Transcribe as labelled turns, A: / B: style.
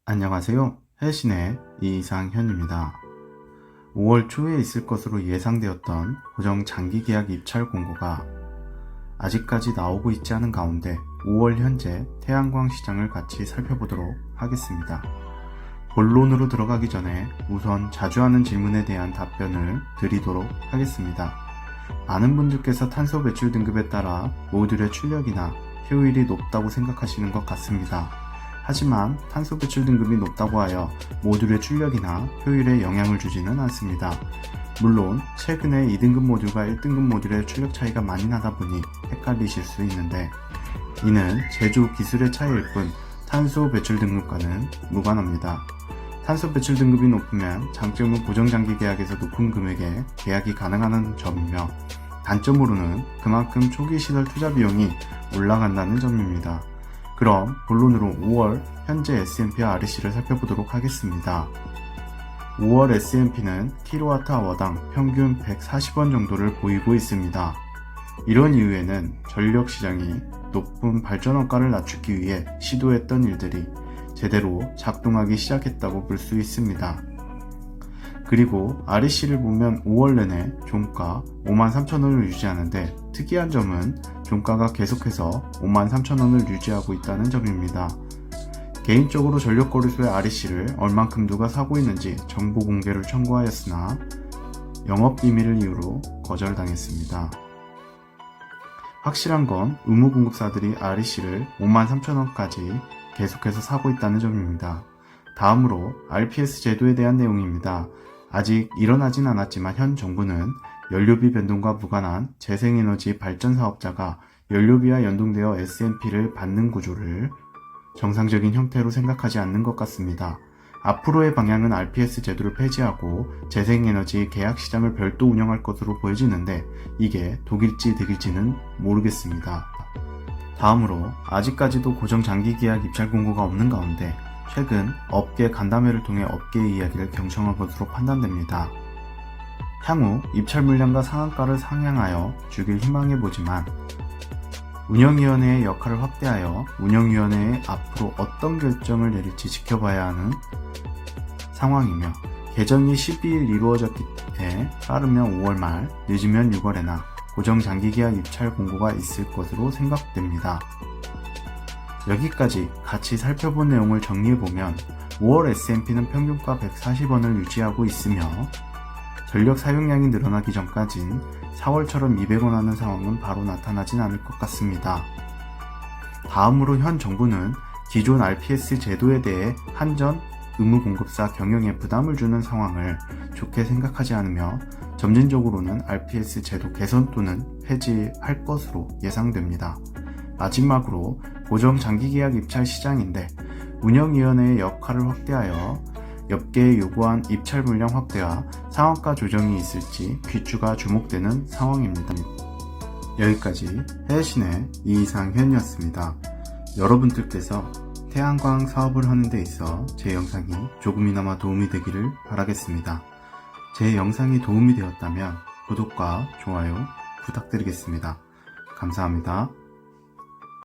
A: 안녕하세요. 해신의 이상현입니다. 5월 초에 있을 것으로 예상되었던 고정 장기 계약 입찰 공고가 아직까지 나오고 있지 않은 가운데 5월 현재 태양광 시장을 같이 살펴보도록 하겠습니다. 본론으로 들어가기 전에 우선 자주 하는 질문에 대한 답변을 드리도록 하겠습니다. 많은 분들께서 탄소 배출 등급에 따라 모듈의 출력이나 효율이 높다고 생각하시는 것 같습니다. 하지만 탄소 배출 등급이 높다고 하여 모듈의 출력이나 효율에 영향을 주지는 않습니다. 물론 최근에 2등급 모듈과 1등급 모듈의 출력 차이가 많이 나다 보니 헷갈리실 수 있는데, 이는 제조 기술의 차이일 뿐 탄소 배출 등급과는 무관합니다. 탄소 배출 등급이 높으면 장점은 고정장기 계약에서 높은 금액에 계약이 가능한 점이며, 단점으로는 그만큼 초기 시설 투자 비용이 올라간다는 점입니다. 그럼 본론으로 5월 현재 S&P와 REC를 살펴보도록 하겠습니다. 5월 S&P는 kWh당 평균 140원 정도를 보이고 있습니다. 이런 이유에는 전력 시장이 높은 발전 원가를 낮추기 위해 시도했던 일들이 제대로 작동하기 시작했다고 볼 수 있습니다. 그리고 REC를 보면 5월 내내 종가 53,000원을 유지하는데, 특이한 점은 종가가 계속해서 53,000원을 유지하고 있다는 점입니다. 개인적으로 전력거래소의 REC를 얼만큼 누가 사고 있는지 정보 공개를 청구하였으나 영업비밀을 이유로 거절당했습니다. 확실한 건 의무공급사들이 REC를 53,000원까지 계속해서 사고 있다는 점입니다. 다음으로 RPS 제도에 대한 내용입니다. 아직 일어나진 않았지만 현 정부는 연료비 변동과 무관한 재생에너지 발전 사업자가 연료비와 연동되어 S&P를 받는 구조를 정상적인 형태로 생각하지 않는 것 같습니다. 앞으로의 방향은 RPS 제도를 폐지하고 재생에너지 계약 시장을 별도 운영할 것으로 보여지는데, 이게 독일지 득일지는 모르겠습니다. 다음으로 아직까지도 고정 장기 계약 입찰 공고가 없는 가운데 최근 업계 간담회를 통해 업계의 이야기를 경청한 것으로 판단됩니다. 향후 입찰 물량과 상한가를 상향하여 주길 희망해보지만, 운영위원회의 역할을 확대하여 운영위원회에 앞으로 어떤 결정을 내릴지 지켜봐야 하는 상황이며, 개정이 12일 이루어졌기 때문에 빠르면 5월 말, 늦으면 6월에나 고정 장기 계약 입찰 공고가 있을 것으로 생각됩니다. 여기까지 같이 살펴본 내용을 정리해보면 5월 S&P는 평균가 140원을 유지하고 있으며, 전력 사용량이 늘어나기 전까진 4월처럼 200원 하는 상황은 바로 나타나진 않을 것 같습니다. 다음으로 현 정부는 기존 RPS 제도에 대해 한전 의무공급사 경영에 부담을 주는 상황을 좋게 생각하지 않으며, 점진적으로는 RPS 제도 개선 또는 폐지할 것으로 예상됩니다. 마지막으로 고정 장기계약 입찰 시장인데, 운영위원회의 역할을 확대하여 업계에 요구한 입찰 물량 확대와 상한가 조정이 있을지 귀추가 주목되는 상황입니다. 여기까지 해신의 이상현이었습니다. 여러분들께서 태양광 사업을 하는 데 있어 제 영상이 조금이나마 도움이 되기를 바라겠습니다. 제 영상이 도움이 되었다면 구독과 좋아요 부탁드리겠습니다. 감사합니다.